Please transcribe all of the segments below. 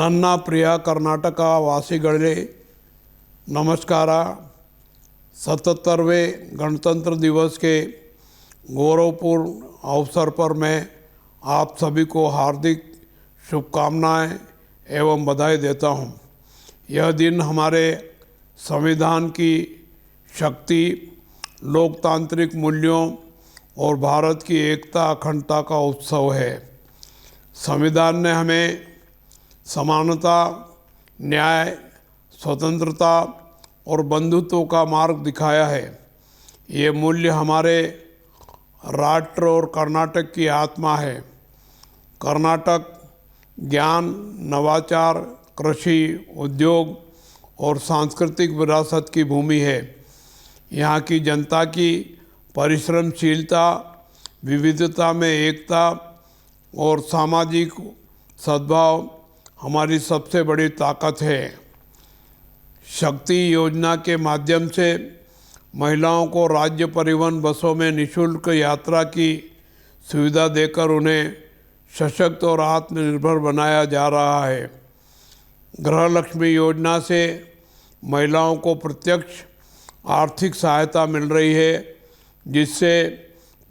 ನನ್ನ ಪ್ರಿಯ ಕರ್ನಾಟಕ ವಾಸಿಗಳೇ नमस्कार। 77वें गणतंत्र दिवस के गौरवपूर्ण अवसर पर मैं आप सभी को हार्दिक शुभकामनाएं एवं बधाई देता हूं। यह दिन हमारे संविधान की शक्ति, लोकतांत्रिक मूल्यों और भारत की एकता अखंडता का उत्सव है। संविधान ने हमें समानता, न्याय, स्वतंत्रता और बंधुत्व का मार्ग दिखाया है। ये मूल्य हमारे राष्ट्र और कर्नाटक की आत्मा है। कर्नाटक ज्ञान, नवाचार, कृषि, उद्योग और सांस्कृतिक विरासत की भूमि है। यहाँ की जनता की परिश्रमशीलता, विविधता में एकता और सामाजिक सद्भाव हमारी सबसे बड़ी ताकत है। शक्ति योजना के माध्यम से महिलाओं को राज्य परिवहन बसों में निःशुल्क यात्रा की सुविधा देकर उन्हें सशक्त और आत्मनिर्भर बनाया जा रहा है। गृह लक्ष्मी योजना से महिलाओं को प्रत्यक्ष आर्थिक सहायता मिल रही है, जिससे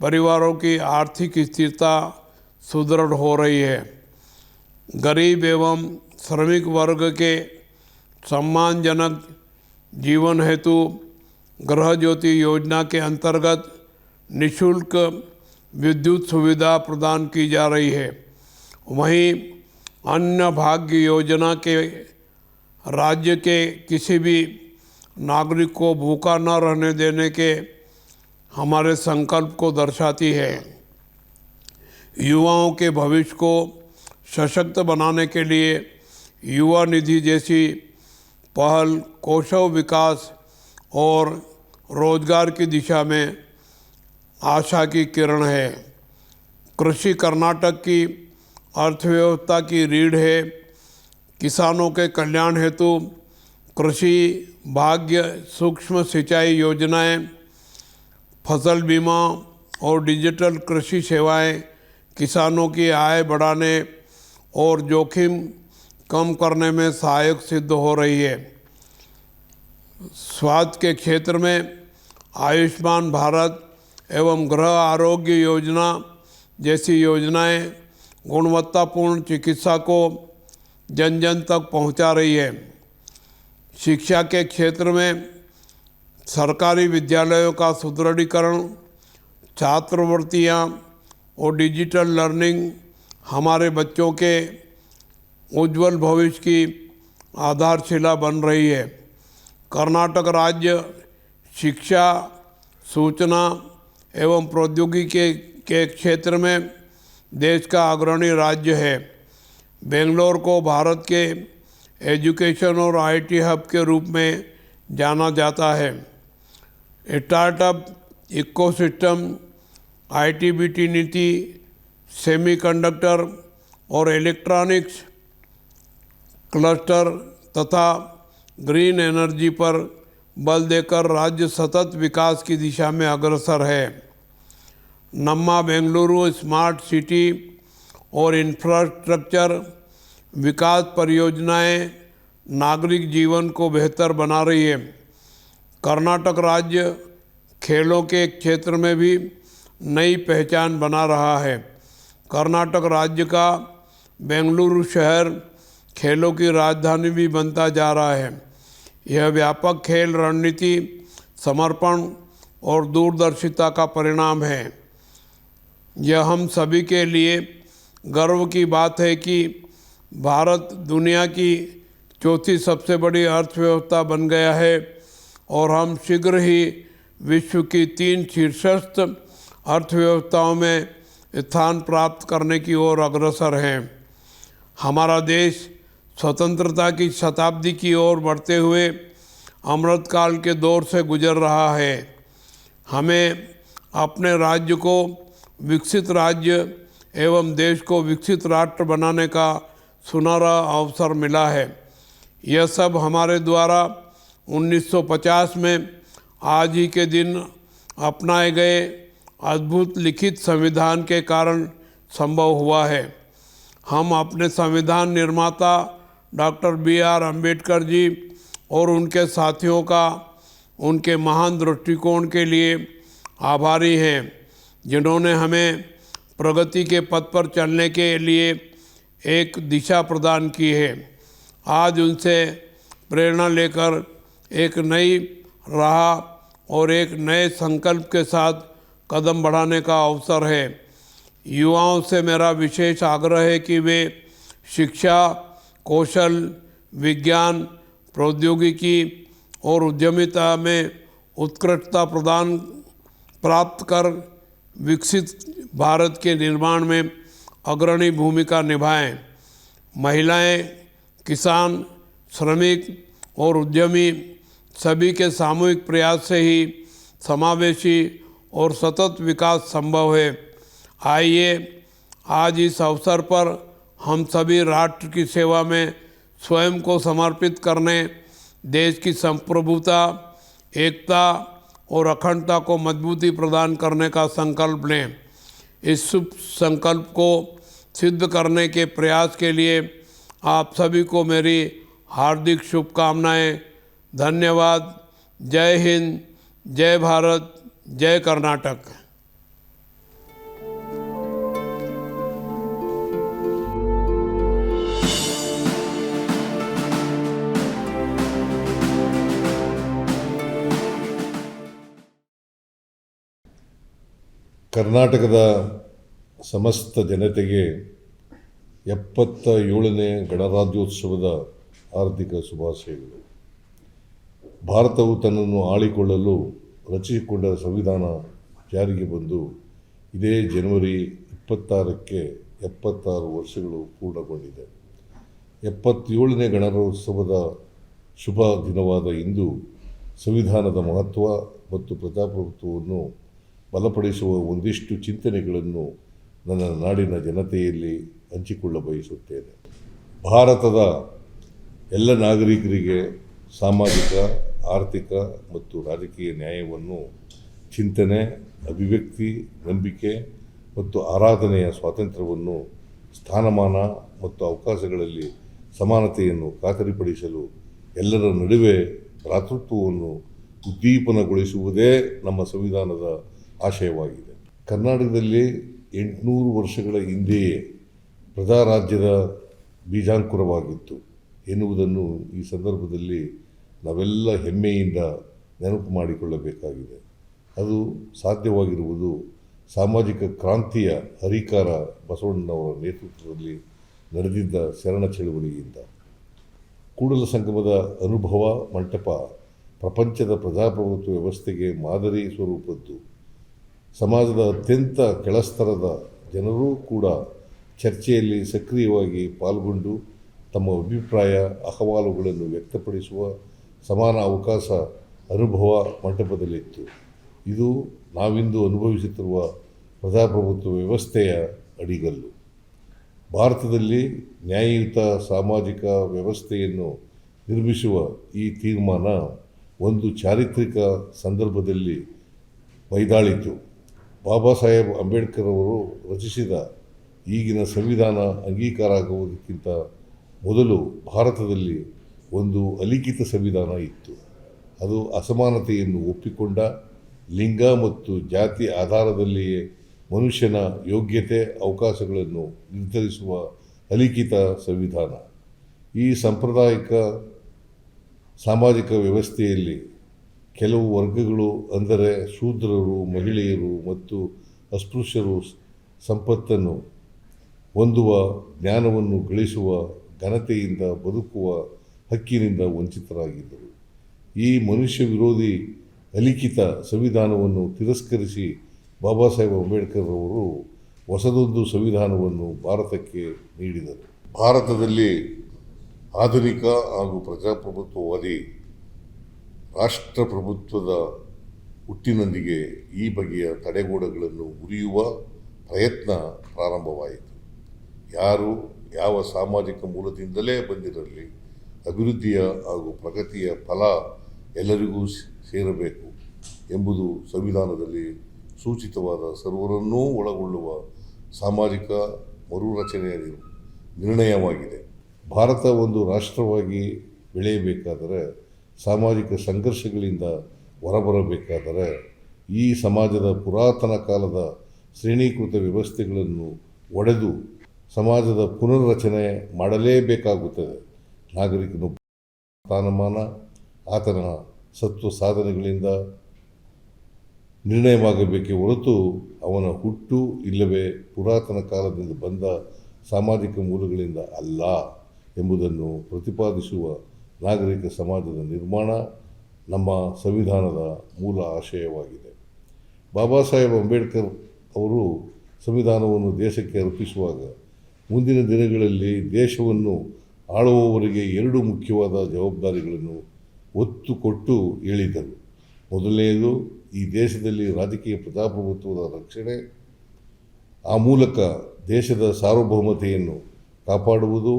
परिवारों की आर्थिक स्थिरता सुदृढ़ हो रही है। गरीब एवं श्रमिक वर्ग के सम्मानजनक जीवन हेतु गृह ज्योति योजना के अंतर्गत निःशुल्क विद्युत सुविधा प्रदान की जा रही है। वहीं अन्न भाग्य योजना के राज्य के किसी भी नागरिक को भूखा न रहने देने के हमारे संकल्प को दर्शाती है। युवाओं के भविष्य को सशक्त बनाने के लिए युवा निधि जैसी पहल कौशल विकास और रोजगार की दिशा में आशा की किरण है। कृषि कर्नाटक की अर्थव्यवस्था की रीढ़ है। किसानों के कल्याण हेतु कृषि भाग्य, सूक्ष्म सिंचाई योजनाएं, फसल बीमा और डिजिटल कृषि सेवाएं किसानों की आय बढ़ाने और जोखिम कम करने में सहायक सिद्ध हो रही है। स्वास्थ्य के क्षेत्र में आयुष्मान भारत एवं गृह आरोग्य योजना जैसी योजनाएं गुणवत्तापूर्ण चिकित्सा को जन जन तक पहुंचा रही है। शिक्षा के क्षेत्र में सरकारी विद्यालयों का सुदृढ़ीकरण, छात्रवृत्तियां और डिजिटल लर्निंग हमारे बच्चों के उज्जवल भविष्य की आधारशिला बन रही है। कर्नाटक राज्य शिक्षा, सूचना एवं प्रौद्योगिकी के क्षेत्र में देश का अग्रणी राज्य है। बेंगलोर को भारत के एजुकेशन और आईटी हब के रूप में जाना जाता है। स्टार्टअप इकोसिस्टम, आईटी-बीटी नीति, सेमीकंडक्टर और इलेक्ट्रॉनिक्स क्लस्टर तथा ग्रीन एनर्जी पर बल देकर राज्य सतत विकास की दिशा में अग्रसर है। नम्मा बेंगलुरु स्मार्ट सिटी और इंफ्रास्ट्रक्चर विकास परियोजनाएं नागरिक जीवन को बेहतर बना रही है। कर्नाटक राज्य खेलों के क्षेत्र में भी नई पहचान बना रहा है। कर्नाटक राज्य का बेंगलुरु शहर खेलों की राजधानी भी बनता जा रहा है। यह व्यापक खेल रणनीति, समर्पण और दूरदर्शिता का परिणाम है। यह हम सभी के लिए गर्व की बात है कि भारत दुनिया की चौथी सबसे बड़ी अर्थव्यवस्था बन गया है और हम शीघ्र ही विश्व की 3 शीर्षस्थ अर्थव्यवस्थाओं में स्थान प्राप्त करने की ओर अग्रसर हैं। हमारा देश स्वतंत्रता की शताब्दी की ओर बढ़ते हुए अमृतकाल के दौर से गुजर रहा है। हमें अपने राज्य को विकसित राज्य एवं देश को विकसित राष्ट्र बनाने का सुनहरा अवसर मिला है। यह सब हमारे द्वारा 1950 में आज ही के दिन अपनाए गए अद्भुत लिखित संविधान के कारण संभव हुआ है। हम अपने संविधान निर्माता डॉक्टर B.R. अम्बेडकर जी और उनके साथियों का उनके महान दृष्टिकोण के लिए आभारी हैं, जिन्होंने हमें प्रगति के पथ पर चलने के लिए एक दिशा प्रदान की है। आज उनसे प्रेरणा लेकर एक नई राह और एक नए संकल्प के साथ कदम बढ़ाने का अवसर है। युवाओं से मेरा विशेष आग्रह है कि वे शिक्षा, कौशल, विज्ञान, प्रौद्योगिकी और उद्यमिता में उत्कृष्टता प्राप्त कर विकसित भारत के निर्माण में अग्रणी भूमिका निभाएं। महिलाएं, किसान, श्रमिक और उद्यमी सभी के सामूहिक प्रयास से ही समावेशी और सतत विकास संभव है। आइए आज इस अवसर पर हम सभी राष्ट्र की सेवा में स्वयं को समर्पित करने, देश की संप्रभुता, एकता और अखंडता को मजबूती प्रदान करने का संकल्प लें। इस शुभ संकल्प को सिद्ध करने के प्रयास के लिए आप सभी को मेरी हार्दिक शुभकामनाएं। धन्यवाद। जय हिंद, जय भारत, जय कर्नाटक। ಕರ್ನಾಟಕದ ಸಮಸ್ತ ಜನತೆಗೆ 77ನೇ ಗಣರಾಜ್ಯೋತ್ಸವದ ಹಾರ್ದಿಕ ಶುಭಾಶಯಗಳು. ಭಾರತವು ತನ್ನನ್ನು ಆಳಿಕೊಳ್ಳಲು ರಚಿಸಿಕೊಂಡ ಸಂವಿಧಾನ ಜಾರಿಗೆ ಬಂದು ಇದೇ ಜನವರಿ 26ಕ್ಕೆ 76 ವರ್ಷಗಳು ಪೂರ್ಣಗೊಂಡಿದೆ. 77ನೇ ಗಣರಾಜ್ಯೋತ್ಸವದ ಶುಭ ದಿನವಾದ ಇಂದು ಸಂವಿಧಾನದ ಮಹತ್ವ ಮತ್ತು ಪ್ರಜಾಪ್ರಭುತ್ವವನ್ನು ಬಲಪಡಿಸುವ ಒಂದಿಷ್ಟು ಚಿಂತನೆಗಳನ್ನು ನನ್ನ ನಾಡಿನ ಜನತೆಯಲ್ಲಿ ಹಂಚಿಕೊಳ್ಳ ಬಯಸುತ್ತೇನೆ. ಭಾರತದ ಎಲ್ಲ ನಾಗರಿಕರಿಗೆ ಸಾಮಾಜಿಕ, ಆರ್ಥಿಕ ಮತ್ತು ರಾಜಕೀಯ ನ್ಯಾಯವನ್ನು, ಚಿಂತನೆ, ಅಭಿವ್ಯಕ್ತಿ, ನಂಬಿಕೆ ಮತ್ತು ಆರಾಧನೆಯ ಸ್ವಾತಂತ್ರ್ಯವನ್ನು, ಸ್ಥಾನಮಾನ ಮತ್ತು ಅವಕಾಶಗಳಲ್ಲಿ ಸಮಾನತೆಯನ್ನು ಖಾತರಿಪಡಿಸಲು ಎಲ್ಲರ ನಡುವೆ ಭ್ರಾತೃತ್ವವನ್ನು ಉದ್ದೀಪನಗೊಳಿಸುವುದೇ ನಮ್ಮ ಸಂವಿಧಾನದ ಆಶಯವಾಗಿದೆ. ಕರ್ನಾಟಕದಲ್ಲಿ 800 ವರ್ಷಗಳ ಹಿಂದೆಯೇ ಪ್ರಜಾರಾಜ್ಯದ ಬೀಜಾಂಕುರವಾಗಿತ್ತು ಎನ್ನುವುದನ್ನು ಈ ಸಂದರ್ಭದಲ್ಲಿ ನಾವೆಲ್ಲ ಹೆಮ್ಮೆಯಿಂದ ನೆನಪು ಮಾಡಿಕೊಳ್ಳಬೇಕಾಗಿದೆ. ಅದು ಸಾಧ್ಯವಾಗಿರುವುದು ಸಾಮಾಜಿಕ ಕ್ರಾಂತಿಯ ಹರಿಕಾರ ಬಸವಣ್ಣನವರ ನೇತೃತ್ವದಲ್ಲಿ ನಡೆದಿದ್ದ ಶರಣ ಚಳವಳಿಯಿಂದ. ಕೂಡಲ ಸಂಗಮದ ಅನುಭವ ಮಂಟಪ ಪ್ರಪಂಚದ ಪ್ರಜಾಪ್ರಭುತ್ವ ವ್ಯವಸ್ಥೆಗೆ ಮಾದರಿ ಸ್ವರೂಪದ್ದು. ಸಮಾಜದ ಅತ್ಯಂತ ಕೆಳಸ್ತರದ ಜನರೂ ಕೂಡ ಚರ್ಚೆಯಲ್ಲಿ ಸಕ್ರಿಯವಾಗಿ ಪಾಲ್ಗೊಂಡು ತಮ್ಮ ಅಭಿಪ್ರಾಯ, ಅಹವಾಲುಗಳನ್ನು ವ್ಯಕ್ತಪಡಿಸುವ ಸಮಾನ ಅವಕಾಶ ಅನುಭವ ಮಂಟಪದಲ್ಲಿತ್ತು. ಇದು ನಾವಿಂದು ಅನುಭವಿಸುತ್ತಿರುವ ಪ್ರಜಾಪ್ರಭುತ್ವ ವ್ಯವಸ್ಥೆಯ ಅಡಿಗಲ್ಲು. ಭಾರತದಲ್ಲಿ ನ್ಯಾಯಯುತ ಸಾಮಾಜಿಕ ವ್ಯವಸ್ಥೆಯನ್ನು ನಿರ್ಮಿಸುವ ಈ ತೀರ್ಮಾನ ಒಂದು ಚಾರಿತ್ರಿಕ ಸಂದರ್ಭದಲ್ಲಿ ಮೈದಾಳಿತು. ಬಾಬಾ ಸಾಹೇಬ್ ಅಂಬೇಡ್ಕರ್ ಅವರು ರಚಿಸಿದ ಈಗಿನ ಸಂವಿಧಾನ ಅಂಗೀಕಾರ ಆಗುವುದಕ್ಕಿಂತ ಮೊದಲು ಭಾರತದಲ್ಲಿ ಒಂದು ಅಲಿಖಿತ ಸಂವಿಧಾನ ಇತ್ತು. ಅದು ಅಸಮಾನತೆಯನ್ನು ಒಪ್ಪಿಕೊಂಡ, ಲಿಂಗ ಮತ್ತು ಜಾತಿ ಆಧಾರದಲ್ಲಿಯೇ ಮನುಷ್ಯನ ಯೋಗ್ಯತೆ, ಅವಕಾಶಗಳನ್ನು ನಿರ್ಧರಿಸುವ ಅಲಿಖಿತ ಸಂವಿಧಾನ. ಈ ಸಾಂಪ್ರದಾಯಿಕ ಸಾಮಾಜಿಕ ವ್ಯವಸ್ಥೆಯಲ್ಲಿ ಕೆಲವು ವರ್ಗಗಳು, ಅಂದರೆ ಶೂದ್ರರು, ಮಹಿಳೆಯರು ಮತ್ತು ಅಸ್ಪೃಶ್ಯರು ಸಂಪತ್ತನ್ನು ಹೊಂದುವ, ಜ್ಞಾನವನ್ನು ಗಳಿಸುವ, ಘನತೆಯಿಂದ ಬದುಕುವ ಹಕ್ಕಿನಿಂದ ವಂಚಿತರಾಗಿದ್ದರು. ಈ ಮನುಷ್ಯ ವಿರೋಧಿ ಅಲಿಖಿತ ಸಂವಿಧಾನವನ್ನು ತಿರಸ್ಕರಿಸಿ ಬಾಬಾ ಸಾಹೇಬ್ ಅಂಬೇಡ್ಕರ್ ಅವರು ಹೊಸದೊಂದು ಸಂವಿಧಾನವನ್ನು ಭಾರತಕ್ಕೆ ನೀಡಿದರು. ಭಾರತದಲ್ಲಿ ಆಧುನಿಕ ಹಾಗೂ ಪ್ರಜಾಪ್ರಭುತ್ವವಾದಿ ರಾಷ್ಟ್ರಪ್ರಭುತ್ವದ ಹುಟ್ಟಿನೊಂದಿಗೆ ಈ ಬಗೆಯ ತಡೆಗೋಡೆಗಳನ್ನು ಮುರಿಯುವ ಪ್ರಯತ್ನ ಪ್ರಾರಂಭವಾಯಿತು. ಯಾರು ಯಾವ ಸಾಮಾಜಿಕ ಮೂಲದಿಂದಲೇ ಬಂದಿರಲಿ, ಅಭಿವೃದ್ಧಿಯ ಹಾಗೂ ಪ್ರಗತಿಯ ಫಲ ಎಲ್ಲರಿಗೂ ಸೇರಬೇಕು ಎಂಬುದು ಸಂವಿಧಾನದಲ್ಲಿ ಸೂಚಿತವಾದ ಸರ್ವರನ್ನೂ ಒಳಗೊಳ್ಳುವ ಸಾಮಾಜಿಕ ಮರುರಚನೆಯ ನಿರ್ಣಯವಾಗಿದೆ. ಭಾರತ ಒಂದು ರಾಷ್ಟ್ರವಾಗಿ ಬೆಳೆಯಬೇಕಾದರೆ, ಸಾಮಾಜಿಕ ಸಂಘರ್ಷಗಳಿಂದ ಹೊರಬರಬೇಕಾದರೆ ಈ ಸಮಾಜದ ಪುರಾತನ ಕಾಲದ ಶ್ರೇಣೀಕೃತ ವ್ಯವಸ್ಥೆಗಳನ್ನು ಒಡೆದು ಸಮಾಜದ ಪುನರ್ರಚನೆ ಮಾಡಲೇಬೇಕಾಗುತ್ತದೆ. ನಾಗರಿಕನು ಸ್ಥಾನಮಾನ ಆತನ ಸತ್ವ ಸಾಧನೆಗಳಿಂದ ನಿರ್ಣಯವಾಗಬೇಕೇ ಹೊರತು ಅವನ ಹುಟ್ಟು ಇಲ್ಲವೇ ಪುರಾತನ ಕಾಲದಿಂದ ಬಂದ ಸಾಮಾಜಿಕ ಮೂಲಗಳಿಂದ ಅಲ್ಲ ಎಂಬುದನ್ನು ಪ್ರತಿಪಾದಿಸುವ ನಾಗರಿಕ ಸಮಾಜದ ನಿರ್ಮಾಣ ನಮ್ಮ ಸಂವಿಧಾನದ ಮೂಲ ಆಶಯವಾಗಿದೆ. ಬಾಬಾ ಸಾಹೇಬ್ ಅಂಬೇಡ್ಕರ್ ಅವರು ಸಂವಿಧಾನವನ್ನು ದೇಶಕ್ಕೆ ಅರ್ಪಿಸುವಾಗ ಮುಂದಿನ ದಿನಗಳಲ್ಲಿ ದೇಶವನ್ನು ಆಳುವವರಿಗೆ 2 ಮುಖ್ಯವಾದ ಜವಾಬ್ದಾರಿಗಳನ್ನು ಒತ್ತು ಕೊಟ್ಟು ಹೇಳಿದರು. ಮೊದಲನೆಯದು ಈ ದೇಶದಲ್ಲಿ ರಾಜಕೀಯ ಪ್ರಜಾಪ್ರಭುತ್ವದ ರಕ್ಷಣೆ, ಆ ಮೂಲಕ ದೇಶದ ಸಾರ್ವಭೌಮತೆಯನ್ನು ಕಾಪಾಡುವುದು.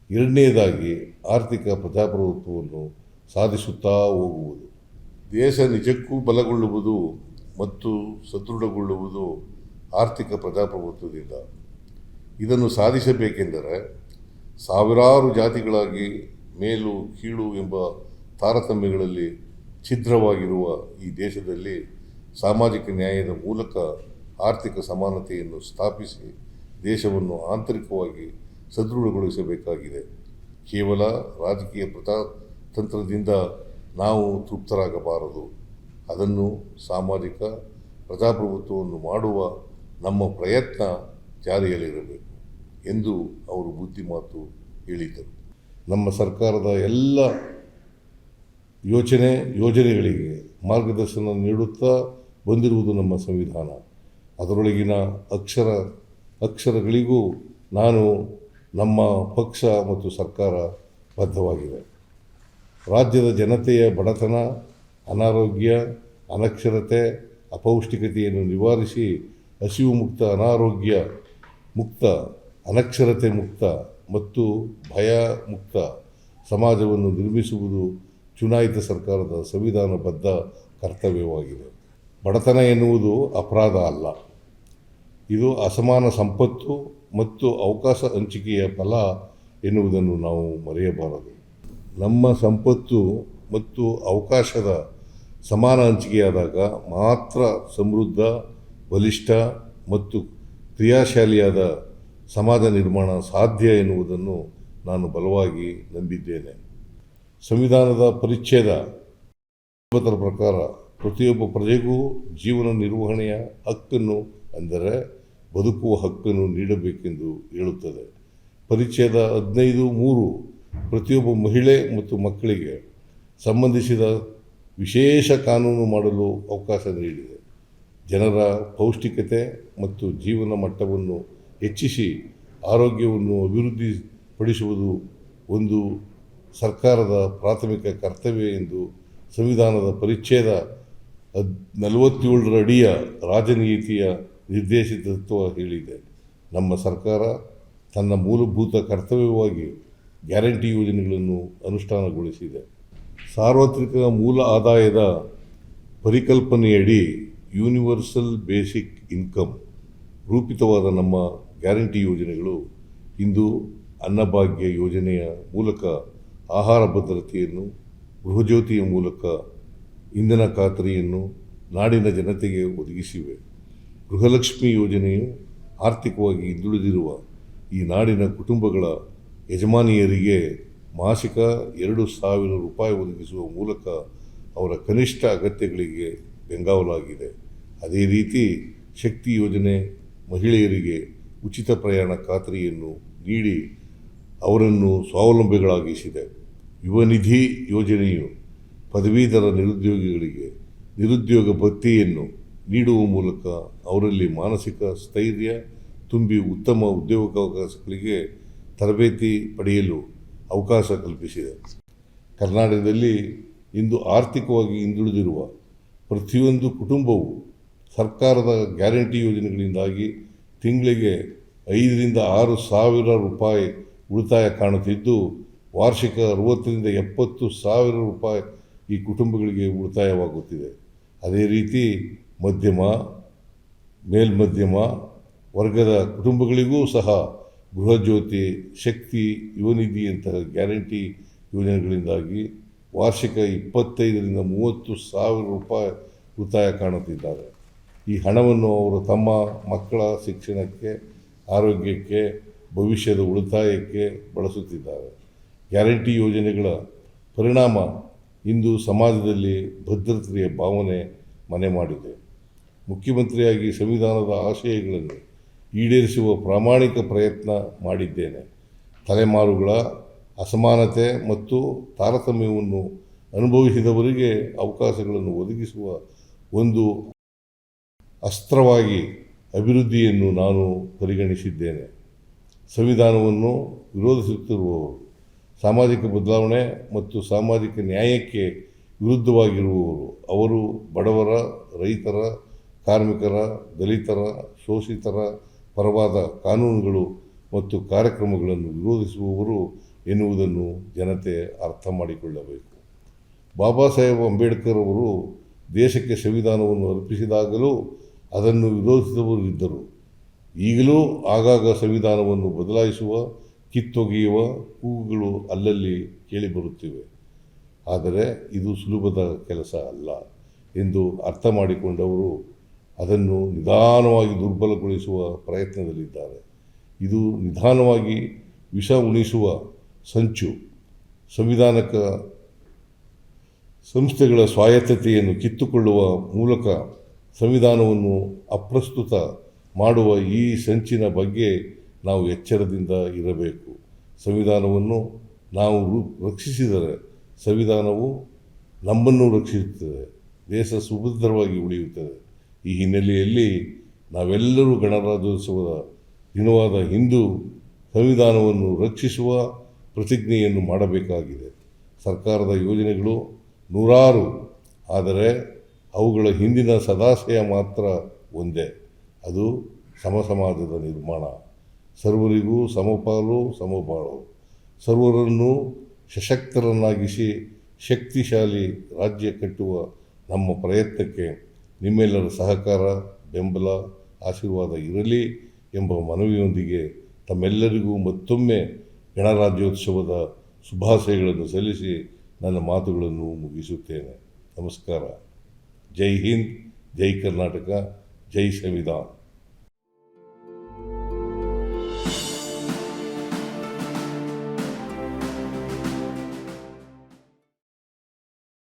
ಎರಡನೆಯದಾಗಿ ಆರ್ಥಿಕ ಪ್ರಜಾಪ್ರಭುತ್ವವನ್ನು ಸಾಧಿಸುತ್ತಾ ಹೋಗುವುದು. ದೇಶ ನಿಜಕ್ಕೂ ಬಲಗೊಳ್ಳುವುದು ಮತ್ತು ಸದೃಢಗೊಳ್ಳುವುದು ಆರ್ಥಿಕ ಪ್ರಜಾಪ್ರಭುತ್ವದಿಂದ. ಇದನ್ನು ಸಾಧಿಸಬೇಕೆಂದರೆ ಸಾವಿರಾರು ಜಾತಿಗಳಾಗಿ ಮೇಲು ಕೀಳು ಎಂಬ ತಾರತಮ್ಯಗಳಲ್ಲಿ ಛಿದ್ರವಾಗಿರುವ ಈ ದೇಶದಲ್ಲಿ ಸಾಮಾಜಿಕ ನ್ಯಾಯದ ಮೂಲಕ ಆರ್ಥಿಕ ಸಮಾನತೆಯನ್ನು ಸ್ಥಾಪಿಸಿ ದೇಶವನ್ನು ಆಂತರಿಕವಾಗಿ ಸದೃಢಗೊಳಿಸಬೇಕಾಗಿದೆ. ಕೇವಲ ರಾಜಕೀಯ ಪ್ರಜಾತಂತ್ರದಿಂದ ನಾವು ತೃಪ್ತರಾಗಬಾರದು. ಅದನ್ನು ಸಾಮಾಜಿಕ ಪ್ರಜಾಪ್ರಭುತ್ವವನ್ನು ಮಾಡುವ ನಮ್ಮ ಪ್ರಯತ್ನ ಜಾರಿಯಲ್ಲಿರಬೇಕು ಎಂದು ಅವರು ಬುದ್ಧಿಮಾತು ಹೇಳಿದರು. ನಮ್ಮ ಸರ್ಕಾರದ ಎಲ್ಲ ಯೋಜನೆಗಳಿಗೆ ಮಾರ್ಗದರ್ಶನ ನೀಡುತ್ತಾ ಬಂದಿರುವುದು ನಮ್ಮ ಸಂವಿಧಾನ. ಅದರೊಳಗಿನ ಅಕ್ಷರಗಳಿಗೂ ನಮ್ಮ ಪಕ್ಷ ಮತ್ತು ಸರ್ಕಾರ ಬದ್ಧವಾಗಿದೆ. ರಾಜ್ಯದ ಜನತೆಯ ಬಡತನ, ಅನಾರೋಗ್ಯ, ಅನಕ್ಷರತೆ, ಅಪೌಷ್ಟಿಕತೆಯನ್ನು ನಿವಾರಿಸಿ ಹಸಿವು ಮುಕ್ತ, ಅನಾರೋಗ್ಯ ಮುಕ್ತ, ಅನಕ್ಷರತೆ ಮುಕ್ತ ಮತ್ತು ಭಯ ಮುಕ್ತ ಸಮಾಜವನ್ನು ನಿರ್ಮಿಸುವುದು ಚುನಾಯಿತ ಸರ್ಕಾರದ ಸಂವಿಧಾನಬದ್ಧ ಕರ್ತವ್ಯವಾಗಿದೆ. ಬಡತನ ಎನ್ನುವುದು ಅಪರಾಧ ಅಲ್ಲ, ಇದು ಅಸಮಾನ ಸಂಪತ್ತು ಮತ್ತು ಅವಕಾಶ ಹಂಚಿಕೆಯ ಫಲ ಎನ್ನುವುದನ್ನು ನಾವು ಮರೆಯಬಾರದು. ನಮ್ಮ ಸಂಪತ್ತು ಮತ್ತು ಅವಕಾಶದ ಸಮಾನ ಹಂಚಿಕೆಯಾದಾಗ ಮಾತ್ರ ಸಮೃದ್ಧ, ಬಲಿಷ್ಠ ಮತ್ತು ಕ್ರಿಯಾಶಾಲಿಯಾದ ಸಮಾಜ ನಿರ್ಮಾಣ ಸಾಧ್ಯ ಎನ್ನುವುದನ್ನು ನಾನು ಬಲವಾಗಿ ನಂಬಿದ್ದೇನೆ. ಸಂವಿಧಾನದ ಪರಿಚ್ಛೇದ 9 ಪ್ರಕಾರ ಪ್ರತಿಯೊಬ್ಬ ಪ್ರಜೆಗೂ ಜೀವನ ನಿರ್ವಹಣೆಯ ಹಕ್ಕನ್ನು, ಅಂದರೆ ಬದುಕುವ ಹಕ್ಕನ್ನು ನೀಡಬೇಕೆಂದು ಹೇಳುತ್ತದೆ. ಪರಿಚ್ಛೇದ 15(3) ಪ್ರತಿಯೊಬ್ಬ ಮಹಿಳೆ ಮತ್ತು ಮಕ್ಕಳಿಗೆ ಸಂಬಂಧಿಸಿದ ವಿಶೇಷ ಕಾನೂನು ಮಾಡಲು ಅವಕಾಶ ನೀಡಿದೆ. ಜನರ ಪೌಷ್ಟಿಕತೆ ಮತ್ತು ಜೀವನ ಮಟ್ಟವನ್ನು ಹೆಚ್ಚಿಸಿ ಆರೋಗ್ಯವನ್ನು ಅಭಿವೃದ್ಧಿಪಡಿಸುವುದು ಒಂದು ಸರ್ಕಾರದ ಪ್ರಾಥಮಿಕ ಕರ್ತವ್ಯ ಎಂದು ಸಂವಿಧಾನದ ಪರಿಚ್ಛೇದ 47 ಅಡಿಯ ರಾಜನೀತಿಯ ನಿರ್ದೇಶಿತತ್ವ ಹೇಳಿದೆ. ನಮ್ಮ ಸರ್ಕಾರ ತನ್ನ ಮೂಲಭೂತ ಕರ್ತವ್ಯವಾಗಿ ಗ್ಯಾರಂಟಿ ಯೋಜನೆಗಳನ್ನು ಅನುಷ್ಠಾನಗೊಳಿಸಿದೆ. ಸಾರ್ವತ್ರಿಕ ಮೂಲ ಆದಾಯದ ಪರಿಕಲ್ಪನೆಯಡಿ ಯೂನಿವರ್ಸಲ್ ಬೇಸಿಕ್ ಇನ್ಕಮ್ ರೂಪಿತವಾದ ನಮ್ಮ ಗ್ಯಾರಂಟಿ ಯೋಜನೆಗಳು ಇಂದು ಅನ್ನಭಾಗ್ಯ ಯೋಜನೆಯ ಮೂಲಕ ಆಹಾರ ಭದ್ರತೆಯನ್ನು, ಗೃಹಜ್ಯೋತಿಯ ಮೂಲಕ ಇಂಧನ ಖಾತರಿಯನ್ನು ನಾಡಿನ ಜನತೆಗೆ ಒದಗಿಸಿವೆ. ಗೃಹಲಕ್ಷ್ಮಿ ಯೋಜನೆಯು ಆರ್ಥಿಕವಾಗಿ ಹಿಂದುಳಿದಿರುವ ಈ ನಾಡಿನ ಕುಟುಂಬಗಳ ಯಜಮಾನಿಯರಿಗೆ ಮಾಸಿಕ 2,000 ರೂಪಾಯಿ ಒದಗಿಸುವ ಮೂಲಕ ಅವರ ಕನಿಷ್ಠ ಅಗತ್ಯಗಳಿಗೆ ಬೆಂಗಾವಲಾಗಿದೆ. ಅದೇ ರೀತಿ ಶಕ್ತಿ ಯೋಜನೆ ಮಹಿಳೆಯರಿಗೆ ಉಚಿತ ಪ್ರಯಾಣ ಖಾತರಿಯನ್ನು ನೀಡಿ ಅವರನ್ನು ಸ್ವಾವಲಂಬಿಗಳಾಗಿಸಿದೆ. ಯುವ ನಿಧಿ ಯೋಜನೆಯು ಪದವೀಧರ ನಿರುದ್ಯೋಗಿಗಳಿಗೆ ನಿರುದ್ಯೋಗ ಭತ್ಯೆಯನ್ನು ನೀಡುವ ಮೂಲಕ ಅವರಲ್ಲಿ ಮಾನಸಿಕ ಸ್ಥೈರ್ಯ ತುಂಬಿ ಉತ್ತಮ ಉದ್ಯೋಗಾವಕಾಶಗಳಿಗೆ ತರಬೇತಿ ಪಡೆಯಲು ಅವಕಾಶ ಕಲ್ಪಿಸಿದೆ. ಕರ್ನಾಟಕದಲ್ಲಿ ಇಂದು ಆರ್ಥಿಕವಾಗಿ ಹಿಂದುಳಿದಿರುವ ಪ್ರತಿಯೊಂದು ಕುಟುಂಬವು ಸರ್ಕಾರದ ಗ್ಯಾರಂಟಿ ಯೋಜನೆಗಳಿಂದಾಗಿ ತಿಂಗಳಿಗೆ 5,000 to 6,000 ರೂಪಾಯಿ ಉಳಿತಾಯ ಕಾಣುತ್ತಿದ್ದು, ವಾರ್ಷಿಕ 60,000 to 70,000 ರೂಪಾಯಿ ಈ ಕುಟುಂಬಗಳಿಗೆ ಉಳಿತಾಯವಾಗುತ್ತಿದೆ. ಅದೇ ರೀತಿ ಮಧ್ಯಮ, ಮೇಲ್ಮಧ್ಯಮ ವರ್ಗದ ಕುಟುಂಬಗಳಿಗೂ ಸಹ ಗೃಹಜ್ಯೋತಿ, ಶಕ್ತಿ, ಯುವನಿಧಿಯಂತಹ ಗ್ಯಾರಂಟಿ ಯೋಜನೆಗಳಿಂದಾಗಿ ವಾರ್ಷಿಕ 25ರಿಂದ 30 ಸಾವಿರ ರೂಪಾಯಿ ಉಳಿತಾಯ ಕಾಣುತ್ತಿದ್ದಾರೆ. ಈ ಹಣವನ್ನು ಅವರು ತಮ್ಮ ಮಕ್ಕಳ ಶಿಕ್ಷಣಕ್ಕೆ, ಆರೋಗ್ಯಕ್ಕೆ, ಭವಿಷ್ಯದ ಉಳಿತಾಯಕ್ಕೆ ಬಳಸುತ್ತಿದ್ದಾರೆ. ಗ್ಯಾರಂಟಿ ಯೋಜನೆಗಳ ಪರಿಣಾಮ ಇಂದು ಸಮಾಜದಲ್ಲಿ ಭದ್ರತೆಯ ಭಾವನೆ ಮನೆ ಮಾಡಿದೆ. ಮುಖ್ಯಮಂತ್ರಿಯಾಗಿ ಸಂವಿಧಾನದ ಆಶಯಗಳನ್ನು ಈಡೇರಿಸುವ ಪ್ರಾಮಾಣಿಕ ಪ್ರಯತ್ನ ಮಾಡಿದ್ದೇನೆ. ತಲೆಮಾರುಗಳ ಅಸಮಾನತೆ ಮತ್ತು ತಾರತಮ್ಯವನ್ನು ಅನುಭವಿಸಿದವರಿಗೆ ಅವಕಾಶಗಳನ್ನು ಒದಗಿಸುವ ಒಂದು ಅಸ್ತ್ರವಾಗಿ ಅಭಿವೃದ್ಧಿಯನ್ನು ನಾನು ಪರಿಗಣಿಸಿದ್ದೇನೆ. ಸಂವಿಧಾನವನ್ನು ವಿರೋಧಿಸುತ್ತಿರುವವರು, ಸಾಮಾಜಿಕ ಬದಲಾವಣೆ ಮತ್ತು ಸಾಮಾಜಿಕ ನ್ಯಾಯಕ್ಕೆ ವಿರುದ್ಧವಾಗಿರುವವರು, ಅವರು ಬಡವರ, ರೈತರ, ಕಾರ್ಮಿಕರ, ದಲಿತರ, ಶೋಷಿತರ ಪರವಾದ ಕಾನೂನುಗಳು ಮತ್ತು ಕಾರ್ಯಕ್ರಮಗಳನ್ನು ವಿರೋಧಿಸುವವರು ಎನ್ನುವುದನ್ನು ಜನತೆ ಅರ್ಥ ಮಾಡಿಕೊಳ್ಳಬೇಕು. ಬಾಬಾ ಸಾಹೇಬ್ ಅಂಬೇಡ್ಕರ್ ಅವರು ದೇಶಕ್ಕೆ ಸಂವಿಧಾನವನ್ನು ಅರ್ಪಿಸಿದಾಗಲೂ ಅದನ್ನು ವಿರೋಧಿಸಿದವರು ಇದ್ದರು. ಈಗಲೂ ಆಗಾಗ ಸಂವಿಧಾನವನ್ನು ಬದಲಾಯಿಸುವ, ಕಿತ್ತೊಗೆಯುವ ಕೂಗುಗಳು ಅಲ್ಲಲ್ಲಿ ಕೇಳಿಬರುತ್ತಿವೆ. ಆದರೆ ಇದು ಸುಲಭದ ಕೆಲಸ ಅಲ್ಲ ಎಂದು ಅರ್ಥ ಮಾಡಿಕೊಂಡವರು ಅದನ್ನು ನಿಧಾನವಾಗಿ ದುರ್ಬಲಗೊಳಿಸುವ ಪ್ರಯತ್ನದಲ್ಲಿದ್ದಾರೆ. ಇದು ನಿಧಾನವಾಗಿ ವಿಷ ಉಣಿಸುವ ಸಂಚು. ಸಂವಿಧಾನಕ ಸಂಸ್ಥೆಗಳ ಸ್ವಾಯತ್ತತೆಯನ್ನು ಕಿತ್ತುಕೊಳ್ಳುವ ಮೂಲಕ ಸಂವಿಧಾನವನ್ನು ಅಪ್ರಸ್ತುತ ಮಾಡುವ ಈ ಸಂಚಿನ ಬಗ್ಗೆ ನಾವು ಎಚ್ಚರದಿಂದ ಇರಬೇಕು. ಸಂವಿಧಾನವನ್ನು ನಾವು ರಕ್ಷಿಸಿದರೆ ಸಂವಿಧಾನವು ನಮ್ಮನ್ನು ರಕ್ಷಿಸುತ್ತದೆ, ದೇಶ ಸುಭದ್ರವಾಗಿ ಉಳಿಯುತ್ತದೆ. ಈ ಹಿನ್ನೆಲೆಯಲ್ಲಿ ನಾವೆಲ್ಲರೂ ಗಣರಾಜ್ಯೋತ್ಸವದ ದಿನವಾದ ಇಂದು ಸಂವಿಧಾನವನ್ನು ರಕ್ಷಿಸುವ ಪ್ರತಿಜ್ಞೆಯನ್ನು ಮಾಡಬೇಕಾಗಿದೆ. ಸರ್ಕಾರದ ಯೋಜನೆಗಳು ನೂರಾರು, ಆದರೆ ಅವುಗಳ ಹಿಂದಿನ ಸದಾಶಯ ಮಾತ್ರ ಒಂದೇ, ಅದು ಸಮಾಜದ ನಿರ್ಮಾಣ. ಸರ್ವರಿಗೂ ಸಮಪಾಲು ಸಮಬಾಳು, ಸರ್ವರನ್ನು ಸಶಕ್ತರನ್ನಾಗಿಸಿ ಶಕ್ತಿಶಾಲಿ ರಾಜ್ಯ ಕಟ್ಟುವ ನಮ್ಮ ಪ್ರಯತ್ನಕ್ಕೆ ನಿಮ್ಮೆಲ್ಲರ ಸಹಕಾರ, ಬೆಂಬಲ, ಆಶೀರ್ವಾದ ಇರಲಿ ಎಂಬ ಮನವಿಯೊಂದಿಗೆ ತಮ್ಮೆಲ್ಲರಿಗೂ ಮತ್ತೊಮ್ಮೆ ಗಣರಾಜ್ಯೋತ್ಸವದ ಶುಭಾಶಯಗಳನ್ನು ಸಲ್ಲಿಸಿ ನನ್ನ ಮಾತುಗಳನ್ನು ಮುಗಿಸುತ್ತೇನೆ. ನಮಸ್ಕಾರ. ಜೈ ಹಿಂದ್, ಜೈ ಕರ್ನಾಟಕ, ಜೈ ಸಂವಿಧಾನ.